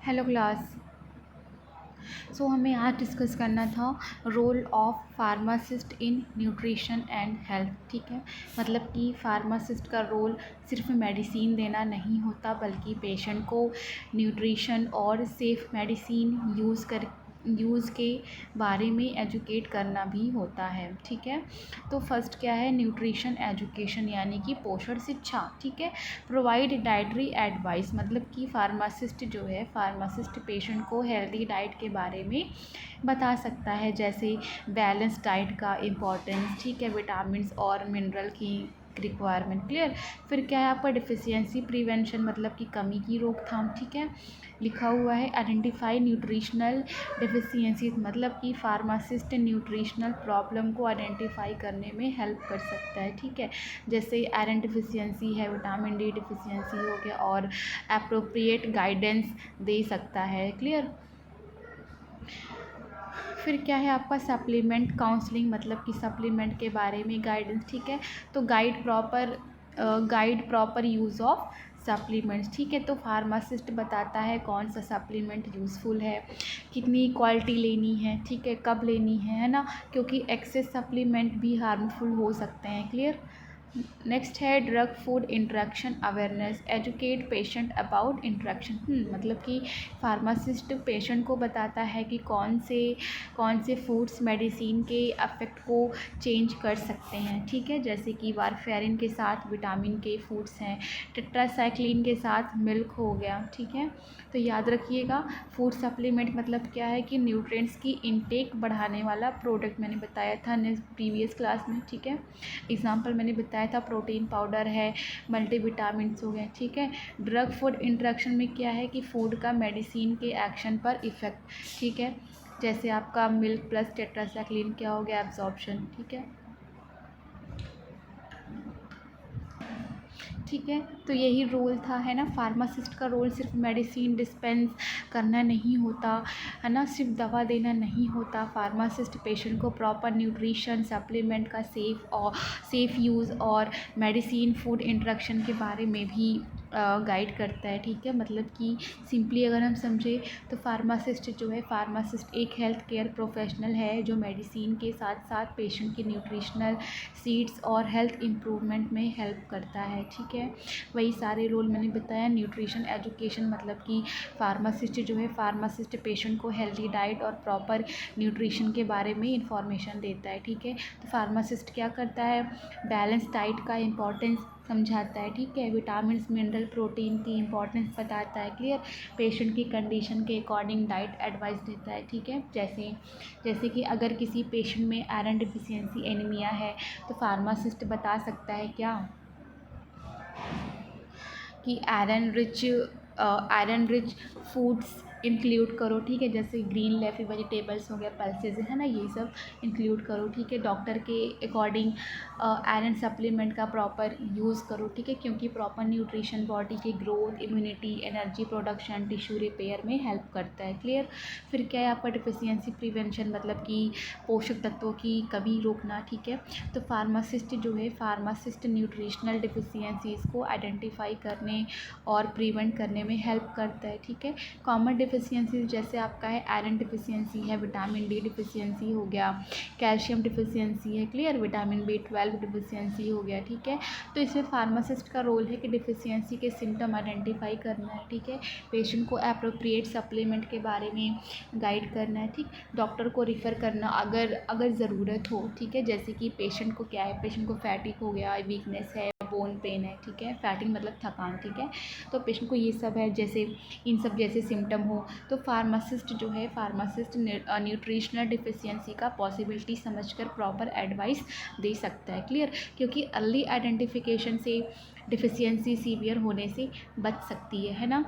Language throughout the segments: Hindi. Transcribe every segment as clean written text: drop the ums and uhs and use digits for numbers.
Hello class. हमें आज डिस्कस करना था role of pharmacist in nutrition and health. ठीक है, मतलब कि फार्मासिस्ट का रोल सिर्फ मेडिसिन देना नहीं होता बल्कि पेशेंट को न्यूट्रिशन और सेफ़ मेडिसिन यूज़ के बारे में एजुकेट करना भी होता है। ठीक है, तो फर्स्ट क्या है, न्यूट्रिशन एजुकेशन यानी कि पोषण शिक्षा। ठीक है, प्रोवाइड डाइटरी एडवाइस, मतलब कि फार्मासिस्ट पेशेंट को हेल्दी डाइट के बारे में बता सकता है, जैसे बैलेंस डाइट का इम्पोर्टेंस। ठीक है, विटामिन्स और मिनरल की रिक्वायरमेंट। क्लियर। फिर क्या है आपका डिफिशियंसी प्रिवेंशन, मतलब कि कमी की रोकथाम। ठीक है, लिखा हुआ है आइडेंटिफाई न्यूट्रिशनल डिफिशियंसी, मतलब कि फार्मासिस्ट न्यूट्रिशनल प्रॉब्लम को आइडेंटिफाई करने में हेल्प कर सकता है। ठीक है, जैसे आयरन डिफिशियंसी है, विटामिन डी डिफिशियंसी हो गया, और अप्रोप्रिएट गाइडेंस दे सकता है। क्लियर। फिर क्या है आपका सप्लीमेंट काउंसलिंग, मतलब कि सप्लीमेंट के बारे में गाइडेंस। ठीक है, तो guide proper use of supplements. ठीक है, तो फार्मासिस्ट बताता है कौन सा सप्लीमेंट यूज़फुल है, कितनी क्वालिटी लेनी है, ठीक है, कब लेनी है ना, क्योंकि एक्सेस सप्लीमेंट भी हार्मफुल हो सकते हैं। क्लियर। नेक्स्ट है drug food interaction awareness, educate patient about interaction. मतलब कि फार्मासिस्ट पेशेंट को बताता है कि कौन से फूड्स मेडिसिन के अफेक्ट को चेंज कर सकते हैं। ठीक है, जैसे कि वारफेरिन के साथ विटामिन के फूड्स हैं, टेट्रासाइक्लिन के साथ मिल्क हो गया। ठीक है, तो याद रखिएगा फूड सप्लीमेंट मतलब क्या है कि न्यूट्रिएंट्स की इनटेक बढ़ाने वाला प्रोडक्ट, मैंने बताया था प्रीवियस क्लास में। ठीक है, एग्जाम्पल मैंने बताया था, प्रोटीन पाउडर है, मल्टीविटामिन्स हो गए। ठीक है, ड्रग फूड इंटरेक्शन में क्या है कि फूड का मेडिसिन के एक्शन पर इफ़ेक्ट। ठीक है, जैसे आपका मिल्क प्लस टेट्रासाइक्लिन क्या हो गया, एब्जॉर्प्शन। ठीक है, ठीक है, तो यही रोल था, है ना। फार्मासिस्ट का रोल सिर्फ मेडिसिन डिस्पेंस करना नहीं होता, है ना, सिर्फ दवा देना नहीं होता। फार्मासिस्ट पेशेंट को प्रॉपर न्यूट्रिशन सप्लीमेंट का सेफ़ यूज़ और मेडिसिन फूड इंटरेक्शन के बारे में भी गाइड करता है। ठीक है, मतलब कि सिंपली अगर हम समझें तो फार्मासिस्ट एक हेल्थ केयर प्रोफेशनल है जो मेडिसिन के साथ साथ पेशेंट की न्यूट्रिशनल सीड्स और हेल्थ इम्प्रूवमेंट में हेल्प करता है। ठीक है, वही सारे रोल मैंने बताया। न्यूट्रिशन एजुकेशन मतलब कि फार्मासिस्ट पेशेंट को हेल्दी डाइट और प्रॉपर न्यूट्रिशन के बारे में इंफॉर्मेशन देता है। ठीक है, तो फार्मासिस्ट क्या करता है, बैलेंस डाइट का इम्पोर्टेंस समझाता है। ठीक है, विटामिन मिनरल प्रोटीन की इम्पोर्टेंस बताता है। क्लियर। पेशेंट की कंडीशन के अकॉर्डिंग डाइट एडवाइस देता है। ठीक है, जैसे कि अगर किसी पेशेंट में आयरन डिफिशियंसी एनीमिया है तो फार्मासिस्ट बता सकता है क्या कि आयरन रिच फूड्स इंक्लूड करो। ठीक है, जैसे ग्रीन लेफी वेजिटेबल्स हो गया, पल्सेज है ना, ये सब इंक्लूड करो। ठीक है, डॉक्टर के अकॉर्डिंग आयरन सप्लीमेंट का प्रॉपर यूज़ करो। ठीक है, क्योंकि प्रॉपर न्यूट्रिशन बॉडी की growth, immunity, energy production, tissue repair में हेल्प करता है। क्लियर। फिर क्या है आपका डिफिशियंसी प्रिवेंशन, मतलब कि पोषक तत्वों की कमी रोकना। ठीक है, तो फार्मासिस्ट न्यूट्रिशनल डिफिशियंसीज़ को आइडेंटिफाई करने और प्रिवेंट करने में हेल्प करता है। ठीक है, कॉमन डिफिशियंसीज जैसे आपका है आयरन डिफिशियंसी है, विटामिन डी डिफिशियंसी हो गया, कैल्शियम डिफिशियंसी है। क्लियर। विटामिन B12 डिफिशियंसी हो गया। ठीक है, तो इसमें फार्मासिस्ट का रोल है कि डिफिशियंसी के सिम्टम आइडेंटिफाई करना है। ठीक है, पेशेंट को अप्रोप्रिएट सप्लीमेंट के बारे में गाइड करना है। ठीक, डॉक्टर को रिफ़र करना अगर ज़रूरत हो। ठीक है, जैसे कि पेशेंट को क्या है, पेशेंट को फैटिक हो गया, वीकनेस है, बोन पेन है। ठीक है, फैटिक मतलब थकान। ठीक है, तो पेशेंट को ये सब है, जैसे इन सब जैसे सिम्टम हो तो फार्मासिस्ट न्यूट्रिशनल डिफिशियंसी का पॉसिबिलिटी समझकर प्रॉपर एडवाइस दे सकता है। क्लियर, क्योंकि अर्ली आइडेंटिफिकेशन से डिफिशियंसी सीवियर होने से बच सकती है ना।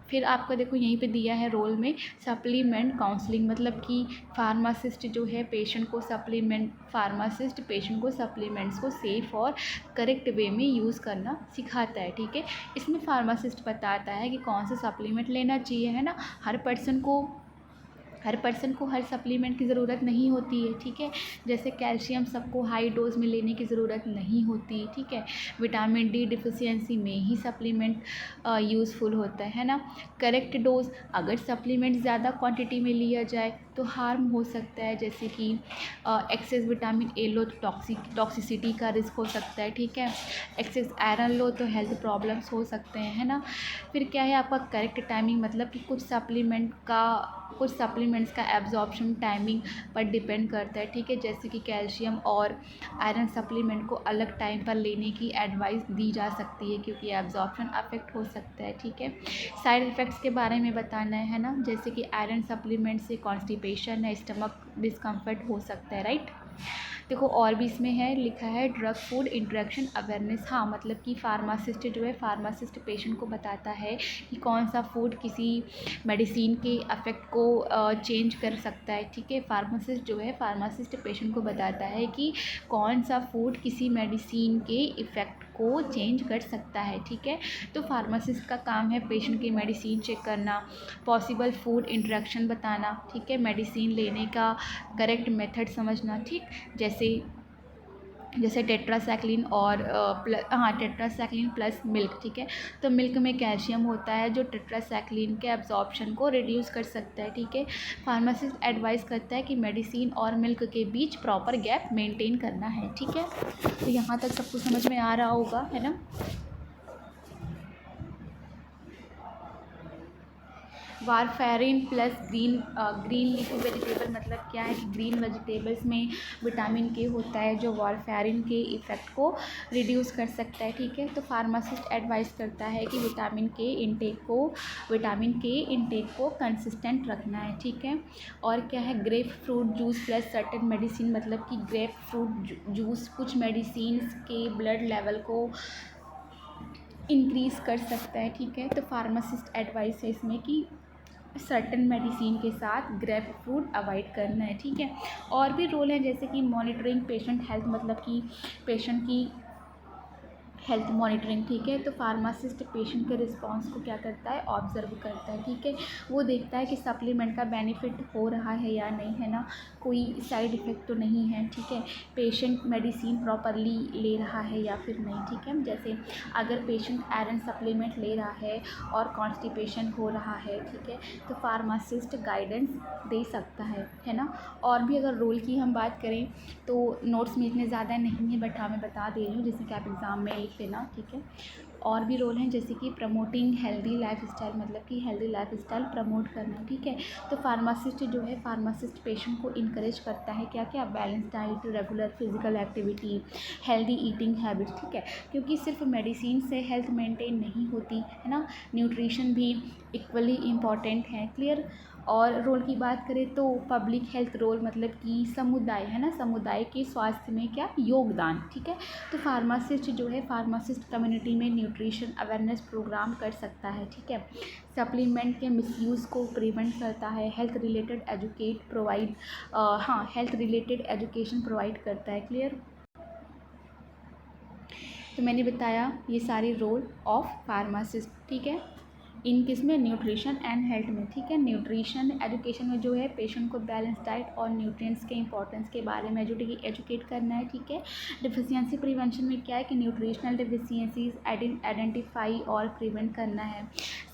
फिर आपका देखो यहीं पे दिया है रोल में सप्लीमेंट काउंसलिंग, मतलब कि फार्मासिस्ट पेशेंट को सप्लीमेंट्स को सेफ़ और करेक्ट वे में यूज़ करना सिखाता है। ठीक है, इसमें फार्मासिस्ट बताता है कि कौन सा सप्लीमेंट लेना चाहिए, है ना। हर पर्सन को हर पर्सन को हर सप्लीमेंट की ज़रूरत नहीं होती है, ठीक है। जैसे कैल्शियम सबको हाई डोज में लेने की ज़रूरत नहीं होती, ठीक है। विटामिन डी डिफिशियंसी में ही सप्लीमेंट यूज़फुल होता है ना। करेक्ट डोज, अगर सप्लीमेंट ज़्यादा क्वांटिटी में लिया जाए तो हार्म हो सकता है, जैसे कि एक्सेस विटामिन ए लो तो टॉक्सिसिटी का रिस्क हो सकता है, ठीक है। एक्सेस आयरन लो तो हेल्थ प्रॉब्लम्स हो सकते हैं, है ना। फिर क्या है आपका करेक्ट टाइमिंग, मतलब कि कुछ सप्लीमेंट्स का एब्जॉर्प्शन टाइमिंग पर डिपेंड करता है, ठीक है। जैसे कि कैल्शियम और आयरन सप्लीमेंट को अलग टाइम पर लेने की एडवाइस दी जा सकती है, क्योंकि एब्जॉर्प्शन अफेक्ट हो सकता है, ठीक है। साइड इफ़ेक्ट्स के बारे में बताना है ना, जैसे कि आयरन सप्लीमेंट से कॉन्स्टिपेशन है, स्टमक डिस्कम्फर्ट हो सकता है, राइट। देखो और भी इसमें है, लिखा है ड्रग फूड इंटरेक्शन अवेयरनेस। हाँ, मतलब कि फार्मासिस्ट जो है, फार्मासिस्ट पेशेंट को बताता है कि कौन सा फूड किसी मेडिसिन के अफेक्ट को चेंज कर सकता है, ठीक है। फार्मासिस्ट जो है, फार्मासिस्ट पेशेंट को बताता है कि कौन सा फूड किसी मेडिसिन के इफ़ेक्ट को चेंज कर सकता है, ठीक है। तो फार्मासिस्ट का काम है पेशेंट की मेडिसिन चेक करना, पॉसिबल फूड इंटरेक्शन बताना, ठीक है। मेडिसिन लेने का करेक्ट मेथड समझना, ठीक। जैसे टेट्रासाइक्लिन और टेट्रासाइक्लिन प्लस मिल्क, ठीक है। तो मिल्क में कैल्शियम होता है जो टेट्रासाइक्लिन के एब्जॉर्प्शन को रिड्यूस कर सकता है, ठीक है। फार्मासिस्ट एडवाइस करता है कि मेडिसिन और मिल्क के बीच प्रॉपर गैप मेंटेन करना है, ठीक है। तो यहाँ तक सबको समझ में आ रहा होगा, है ना। Warfarin plus green leafy vegetable, मतलब क्या है कि ग्रीन वेजिटेबल्स में विटामिन के होता है जो वारफेरिन के इफ़ेक्ट को रिड्यूस कर सकता है, ठीक है। तो फार्मासिस्ट एडवाइस करता है कि विटामिन के इंटेक को कंसिस्टेंट रखना है, ठीक है। और क्या है, grep fruit juice plus certain medicine, मतलब कि ग्रेप फ्रूट जूस कुछ मेडिसिन्स के ब्लड लेवल को इंक्रीज़ कर सकता है, ठीक है। तो फार्मासिस्ट एडवाइस है इसमें कि सर्टेन मेडिसिन के साथ ग्रेप फ्रूट अवॉइड करना है, ठीक है। और भी रोल हैं, जैसे कि मॉनिटरिंग पेशेंट हेल्थ, मतलब कि पेशेंट की हेल्थ मॉनिटरिंग, ठीक है। तो फार्मासिस्ट पेशेंट के रिस्पांस को क्या करता है, ऑब्जर्व करता है, ठीक है। वो देखता है कि सप्लीमेंट का बेनिफिट हो रहा है या नहीं, है ना, कोई साइड इफ़ेक्ट तो नहीं है, ठीक है। पेशेंट मेडिसिन प्रॉपरली ले रहा है या फिर नहीं, ठीक है। जैसे अगर पेशेंट आयरन सप्लीमेंट ले रहा है और कॉन्स्टिपेशन हो रहा है, ठीक है, तो फार्मासिस्ट गाइडेंस दे सकता है ना। और भी अगर रोल की हम बात करें तो नोट्स में इतने ज़्यादा नहीं है, बट हाँ मैं बता दे रही हूँ, जैसे कि आप एग्ज़ाम में लिख लेना, ठीक है। और भी रोल हैं, जैसे कि प्रमोटिंग हेल्दी लाइफस्टाइल, मतलब कि हेल्दी लाइफस्टाइल प्रमोट करना, ठीक है। तो फार्मासिस्ट जो है, फार्मासिस्ट पेशेंट को इनकरेज करता है क्या क्या, balance diet, regular physical activity, healthy eating habits, ठीक है। क्योंकि सिर्फ मेडिसिन से हेल्थ मेंटेन नहीं होती है ना, न्यूट्रिशन भी इक्वली इम्पॉर्टेंट है, क्लियर। और रोल की बात करें तो पब्लिक हेल्थ रोल, मतलब कि समुदाय, है ना, समुदाय के स्वास्थ्य में क्या योगदान, ठीक है। तो फार्मासिस्ट जो है, फार्मासिस्ट कम्युनिटी में न्यूट्रिशन अवेयरनेस प्रोग्राम कर सकता है, ठीक है। सप्लीमेंट के मिसयूज़ को प्रिवेंट करता है, हेल्थ रिलेटेड एजुकेशन प्रोवाइड करता है, क्लियर। तो मैंने बताया ये सारे रोल ऑफ फार्मासिस्ट, ठीक है, इन किस में, न्यूट्रिशन एंड हेल्थ में, ठीक है। न्यूट्रिशन एजुकेशन में जो है पेशेंट को बैलेंस डाइट और न्यूट्रिएंट्स के इंपॉर्टेंस के बारे में एजुकेट करना है, ठीक है। डिफिशियंसी प्रिवेंशन में क्या है कि न्यूट्रिशनल डिफिशियंसीज आइडेंटिफाई और प्रिवेंट करना है।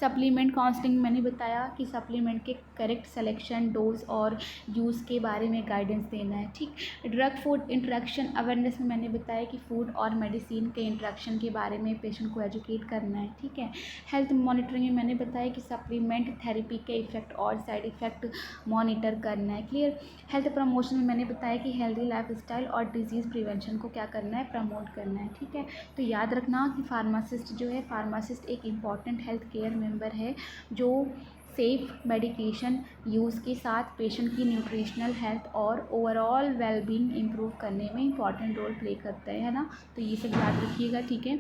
सप्लीमेंट काउंसलिंग मैंने बताया कि सप्लीमेंट के करेक्ट सेलेक्शन, डोज और यूज़ के बारे में गाइडेंस देना है, ठीक। ड्रग फूड इंटरेक्शन अवेयरनेस में मैंने बताया कि फूड और मेडिसिन के इंटरेक्शन के बारे में पेशेंट को एजुकेट करना है, ठीक है। हेल्थ मॉनिटरिंग में मैंने बताया कि सप्लीमेंट थेरेपी के इफ़ेक्ट और साइड इफ़ेक्ट मॉनिटर करना है, क्लियर। हेल्थ प्रमोशन में मैंने बताया कि हेल्दी लाइफस्टाइल और डिजीज़ प्रिवेंशन को क्या करना है, प्रमोट करना है, ठीक है। तो याद रखना कि फार्मासिस्ट जो है, फार्मासिस्ट एक इम्पॉर्टेंट हेल्थ केयर मेंबर है जो सेफ मेडिकेशन यूज़ के साथ पेशेंट की न्यूट्रिशनल हेल्थ और ओवरऑल वेलबींग इम्प्रूव करने में इंपॉर्टेंट रोल प्ले करता है ना। तो ये सब याद रखिएगा, ठीक है।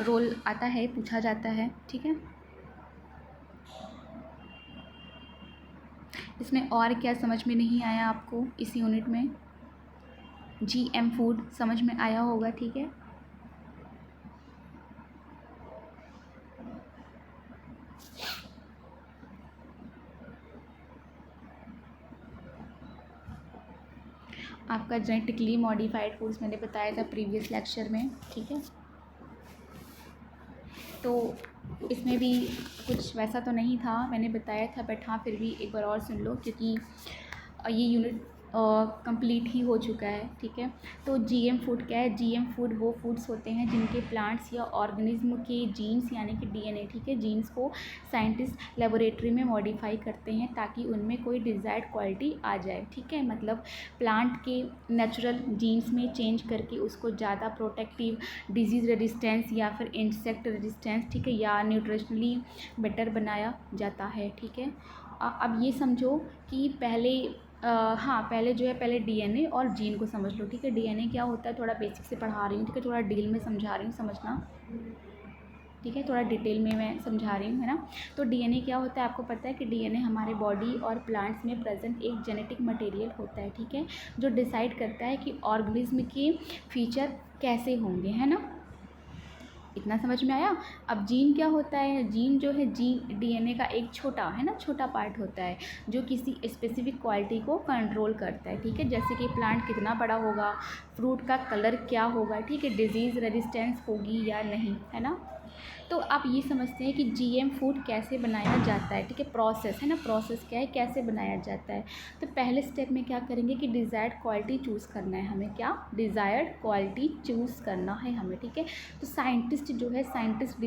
रोल आता है, पूछा जाता है, ठीक है। इसमें और क्या समझ में नहीं आया आपको इस यूनिट में, GM फूड समझ में आया होगा, ठीक है। आपका जेनेटिकली मॉडिफाइड फूड्स मैंने बताया था प्रीवियस लेक्चर में, ठीक है। तो इसमें भी कुछ वैसा तो नहीं था, मैंने बताया था, बट हाँ फिर भी एक बार और सुन लो क्योंकि ये यूनिट कंप्लीट ही हो चुका है, ठीक है। तो जीएम फूड क्या है? जीएम फूड वो फूड्स होते हैं जिनके प्लांट्स या ऑर्गेनिज्म के जीन्स यानी कि डीएनए, ठीक है, जीन्स को साइंटिस्ट लेबोरेटरी में मॉडिफाई करते हैं ताकि उनमें कोई डिज़ायर्ड क्वालिटी आ जाए, ठीक है। मतलब प्लांट के नेचुरल जीन्स में चेंज करके उसको ज़्यादा प्रोटेक्टिव, डिजीज़ रेजिस्टेंस या फिर इंसेक्ट रेजिस्टेंस, ठीक है, या न्यूट्रिशनली बेटर बनाया जाता है, ठीक है। अब ये समझो कि पहले हाँ पहले जो है, पहले डीएनए और जीन को समझ लो, ठीक है। डीएनए क्या होता है थोड़ा बेसिक से पढ़ा रही हूँ, ठीक है, थोड़ा डिटेल में समझा रही हूँ, समझना, ठीक है, थोड़ा डिटेल में मैं समझा रही हूँ, है ना। तो डीएनए क्या होता है? आपको पता है कि डीएनए हमारे बॉडी और प्लांट्स में प्रेजेंट एक जेनेटिक मटेरियल होता है, ठीक है, जो डिसाइड करता है कि ऑर्गेनिज्म के फीचर कैसे होंगे, है ना। इतना समझ में आया। अब जीन क्या होता है? जीन जो है, जीन डीएनए का एक छोटा, है ना, छोटा पार्ट होता है जो किसी स्पेसिफिक क्वालिटी को कंट्रोल करता है, ठीक है। जैसे कि प्लांट कितना बड़ा होगा, फ्रूट का कलर क्या होगा, ठीक है, डिजीज़ रेजिस्टेंस होगी या नहीं, है ना। तो आप ये समझते हैं कि जीएम फूड कैसे बनाया जाता है, ठीक है, प्रोसेस, है ना, प्रोसेस क्या है, कैसे बनाया जाता है। तो पहले स्टेप में क्या करेंगे कि डिज़ायर्ड क्वालिटी चूज़ करना है हमें, क्या डिज़ायर्ड क्वालिटी चूज़ करना है हमें, ठीक है। तो साइंटिस्ट जो है, साइंटिस्ट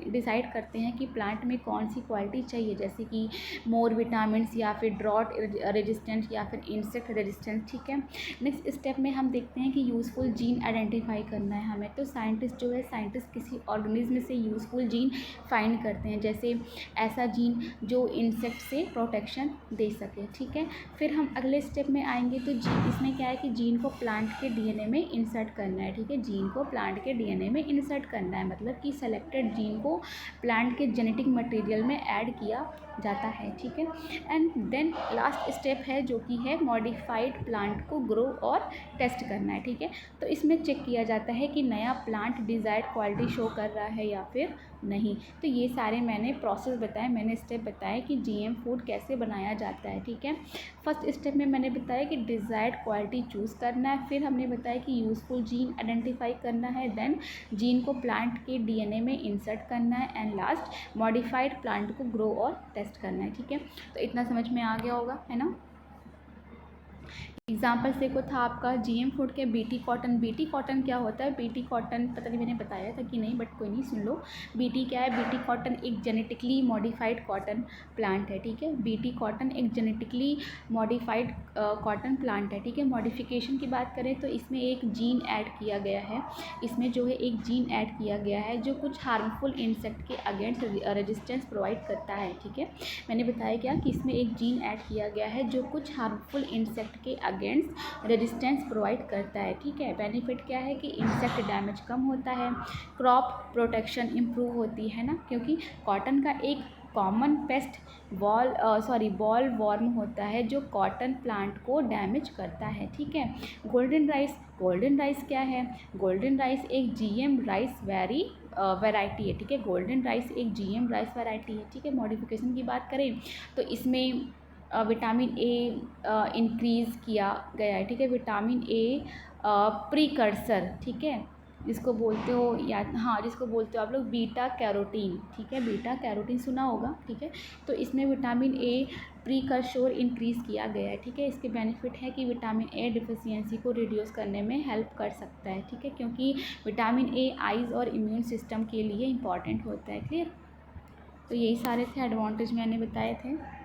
डिसाइड करते हैं कि प्लांट में कौन सी क्वालिटी चाहिए, जैसे कि मोर विटामिन या फिर ड्रॉट रेजिस्टेंट या फिर इंसेक्ट रेजिस्टेंस, ठीक है। नेक्स्ट स्टेप में हम देखते हैं कि यूज़फुल जीन आइडेंटिफाई करना है हमें। तो साइंटिस्ट जो है, साइंटिस्ट किसी ऑर्गेनिज्म से यूज़फुल जीन फाइंड करते हैं, जैसे ऐसा जीन जो इंसेक्ट से प्रोटेक्शन दे सके, ठीक है। फिर हम अगले स्टेप में आएंगे तो इसमें क्या है कि जीन को प्लांट के डीएनए में इंसर्ट करना है, ठीक है, जीन को प्लांट के डीएनए में इंसर्ट करना है, मतलब कि सेलेक्टेड जीन को प्लांट के जेनेटिक मटेरियल में ऐड किया जाता है, ठीक है। एंड देन लास्ट स्टेप है जो कि है मॉडिफाइड प्लांट को ग्रो और टेस्ट करना है, ठीक है। तो इसमें चेक किया जाता है कि नया प्लांट डिज़ायर्ड क्वालिटी शो कर रहा है या फिर नहीं। तो ये सारे मैंने प्रोसेस बताए, मैंने स्टेप बताए कि जीएम फूड कैसे बनाया जाता है, ठीक है। फर्स्ट स्टेप में मैंने बताया कि डिज़ायर्ड क्वालिटी चूज़ करना है, फिर हमने बताया कि यूज़फुल जीन आइडेंटिफाई करना है, देन जीन को प्लांट के डीएनए में इंसर्ट करना है, एंड लास्ट मॉडिफाइड प्लांट को ग्रो और टेस्ट करना है, ठीक है। तो इतना समझ में आ गया होगा, है ना। एग्जाम्पल्स देखो था आपका जीएम फूड के बीटी कॉटन। बीटी कॉटन क्या होता है? बीटी कॉटन पता नहीं मैंने बताया था कि नहीं, बट कोई नहीं, सुन लो। बीटी क्या है? बीटी कॉटन एक जेनेटिकली मॉडिफाइड कॉटन प्लांट है, ठीक है। बीटी कॉटन एक जेनेटिकली मॉडिफाइड कॉटन प्लांट है, ठीक है। मॉडिफिकेशन की बात करें तो इसमें एक जीन ऐड किया गया है, इसमें जो है एक जीन ऐड किया गया है जो कुछ हार्मफुल इंसेक्ट के अगेंस्ट रेजिस्टेंस प्रोवाइड करता है, ठीक है। मैंने बताया क्या कि इसमें एक जीन ऐड किया गया है जो कुछ हार्मफुल इंसेक्ट के अगेंस्ट रेजिस्टेंस प्रोवाइड करता है, ठीक है। बेनिफिट क्या है कि इंसेक्ट डैमेज कम होता है, क्रॉप प्रोटेक्शन इम्प्रूव होती है ना, क्योंकि कॉटन का एक कॉमन पेस्ट बॉल वॉर्म होता है जो कॉटन प्लांट को डैमेज करता है, ठीक है। गोल्डन राइस क्या है? गोल्डन राइस एक जीएम राइस वैरायटी है, ठीक है। गोल्डन राइस एक जीएम राइस वैरायटी है, ठीक है। मॉडिफिकेशन की बात करें तो इसमें विटामिन ए इंक्रीज़ किया गया है, ठीक है। विटामिन ए प्रीकर्सर, ठीक है, जिसको बोलते हो या हाँ जिसको बोलते हो आप लोग बीटा कैरोटीन, ठीक है। बीटा कैरोटीन सुना होगा, ठीक है। तो इसमें विटामिन ए प्रीकर्सर इंक्रीज़ किया गया है, ठीक है। इसके बेनिफिट है कि विटामिन ए डिफिशियंसी को रिड्यूस करने में हेल्प कर सकता है, ठीक है, क्योंकि विटामिन ए आइज़ और इम्यून सिस्टम के लिए इम्पॉर्टेंट होता है, क्लियर। तो यही सारे थे एडवांटेज मैंने बताए थे।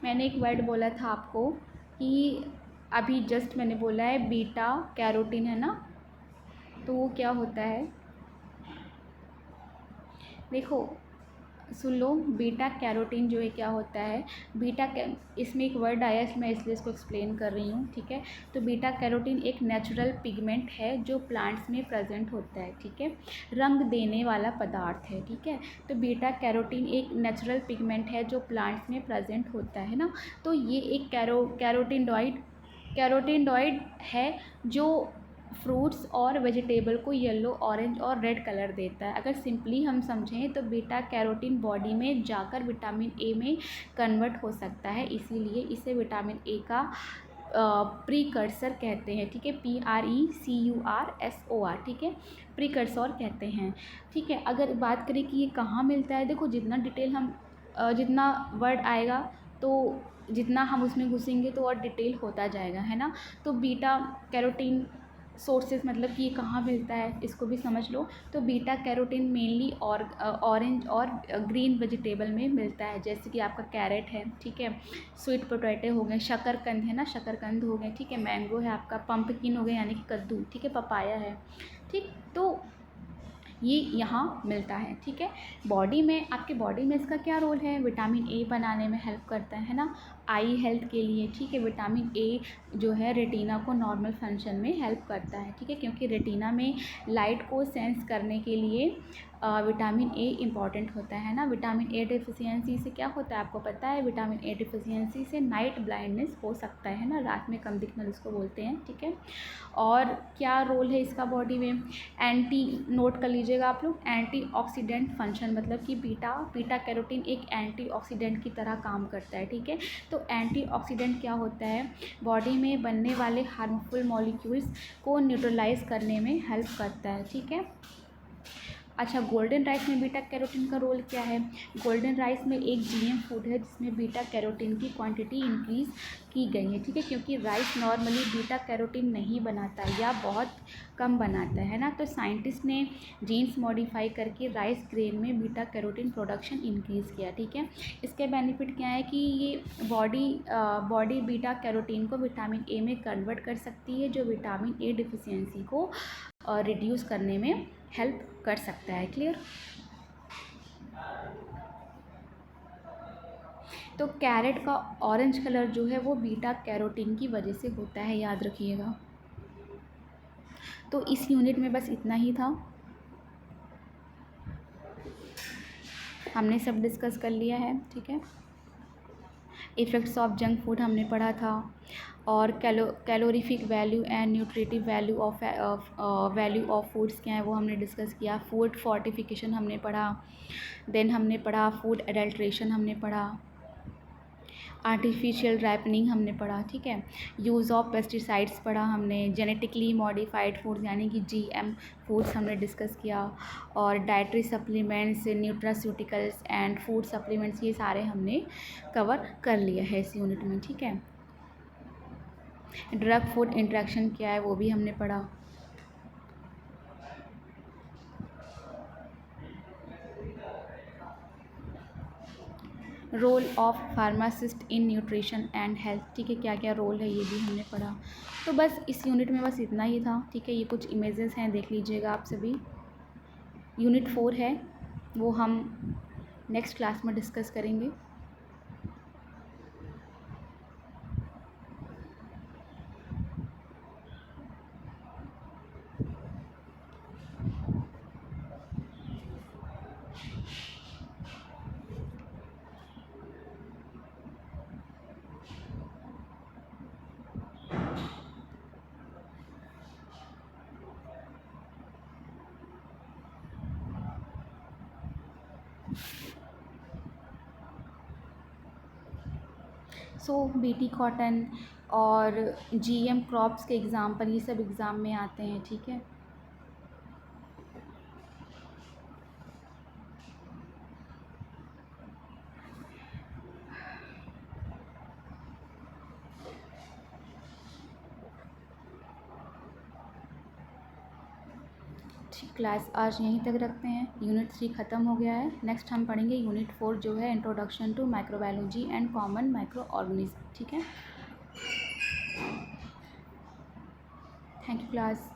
मैंने एक वर्ड बोला था आपको कि अभी जस्ट मैंने बोला है बीटा कैरोटीन, है ना। तो वो क्या होता है देखो, सुन लो। बीटा कैरोटीन जो है क्या होता है? इसमें एक वर्ड आया है, मैं इसलिए इसको एक्सप्लेन कर रही हूँ, ठीक है। तो बीटा कैरोटीन एक नेचुरल पिगमेंट है जो प्लांट्स में प्रेजेंट होता है, ठीक है, रंग देने वाला पदार्थ है, ठीक है। तो बीटा कैरोटीन एक नेचुरल पिगमेंट है जो प्लांट्स में प्रेजेंट होता है ना। तो ये एक कैरोटीनॉइड है जो फ्रूट्स और वेजिटेबल को येलो, ऑरेंज और रेड कलर देता है। अगर सिंपली हम समझें तो बीटा कैरोटीन बॉडी में जाकर विटामिन ए में कन्वर्ट हो सकता है, इसीलिए इसे विटामिन ए का प्रीकर्सर कहते हैं, ठीक है, PRECURSOR, ठीक है, प्रीकर्सर कहते हैं, ठीक है। अगर बात करें कि ये कहाँ मिलता है, देखो जितना डिटेल हम जितना वर्ड आएगा तो जितना हम उसमें घुसेंगे तो और डिटेल होता जाएगा, है ना। तो बीटा कैरोटीन सोर्सेज मतलब कि ये कहाँ मिलता है इसको भी समझ लो। तो बीटा कैरोटीन मेनली और ऑरेंज और ग्रीन वेजिटेबल में मिलता है, जैसे कि आपका कैरेट है, ठीक है, स्वीट पोटैटो हो गए, शकरकंद है ना, शकरकंद हो गए, ठीक है, मैंगो है आपका, पंपकिन हो गया यानी कि कद्दू, ठीक है, पपाया है, ठीक। तो ये यहाँ मिलता है, ठीक है। बॉडी में, आपके बॉडी में इसका क्या रोल है, विटामिन ए बनाने में हेल्प करता है ना, आई हेल्थ के लिए, ठीक है। विटामिन ए जो है रेटिना को नॉर्मल फंक्शन में हेल्प करता है, ठीक है, क्योंकि रेटिना में लाइट को सेंस करने के लिए विटामिन ए इम्पॉर्टेंट होता है ना। विटामिन ए डिफिशियंसी से क्या होता है आपको पता है, विटामिन ए डिफिशियंसी से नाइट ब्लाइंडनेस हो सकता है ना, रात में कम दिखना जिसको बोलते हैं, ठीक है। और क्या रोल है इसका बॉडी में, एंटी, नोट कर लीजिएगा आप लोग, एंटीऑक्सीडेंट फंक्शन, मतलब कि बीटा कैरोटीन एक एंटीऑक्सीडेंट की तरह काम करता है, ठीक है। तो एंटीऑक्सीडेंट क्या होता है, बॉडी में बनने वाले हार्मफुल मॉलिक्यूल्स को न्यूट्रलाइज करने में हेल्प करता है, ठीक है। अच्छा, गोल्डन राइस में बीटा कैरोटीन का रोल क्या है, गोल्डन राइस में एक जीएम फूड है जिसमें बीटा कैरोटीन की क्वांटिटी इंक्रीज़ की गई है, ठीक है, क्योंकि राइस नॉर्मली बीटा कैरोटीन नहीं बनाता या बहुत कम बनाता है ना। तो साइंटिस्ट ने जीन्स मॉडिफाई करके राइस ग्रेन में बीटा कैरोटीन प्रोडक्शन इंक्रीज़ किया, ठीक है। इसके बेनिफिट क्या है कि ये बॉडी बीटा कैरोटीन को विटामिन ए में कन्वर्ट कर सकती है, जो विटामिन ए डिफिशियंसी को रिड्यूस करने में हेल्प कर सकता है। क्लियर। तो कैरेट का ऑरेंज कलर जो है वो बीटा कैरोटीन की वजह से होता है, याद रखिएगा। तो इस यूनिट में बस इतना ही था, हमने सब डिस्कस कर लिया है, ठीक है। इफ़ेक्ट्स ऑफ जंक फूड हमने पढ़ा था, और calorific value and nutritive value of foods क्या है वो हमने डिस्कस किया। फूड फोर्टिफिकेशन हमने पढ़ा, देन हमने पढ़ा फूड एडल्ट्रेशन हमने पढ़ा, आर्टिफिशियल रैपनिंग हमने पढ़ा, ठीक है। यूज़ ऑफ पेस्टिसाइड्स पढ़ा हमने, जेनेटिकली मॉडिफाइड फूड्स यानी कि जीएम फूड्स हमने डिस्कस किया, और dietary supplements, nutraceuticals and food supplements, ये सारे हमने कवर कर लिया है इस यूनिट में, ठीक है। ड्रग फूड इंटरेक्शन क्या है वो भी हमने पढ़ा। Role of pharmacist in nutrition and health, ठीक है, क्या क्या रोल है ये भी हमने पढ़ा। तो बस इस यूनिट में बस इतना ही था, ठीक है। ये कुछ इमेजेस हैं, देख लीजिएगा आप सभी। यूनिट 4 है, वो हम नेक्स्ट क्लास में डिस्कस करेंगे। सो बीटी कॉटन और जीएम क्रॉप्स के एग्ज़ाम्पल ये सब एग्ज़ाम में आते हैं, ठीक है। क्लास आज यहीं तक रखते हैं, यूनिट 3 ख़त्म हो गया है। नेक्स्ट हम पढ़ेंगे यूनिट 4 जो है introduction to microbiology and common microorganism, ठीक है। Thank you class.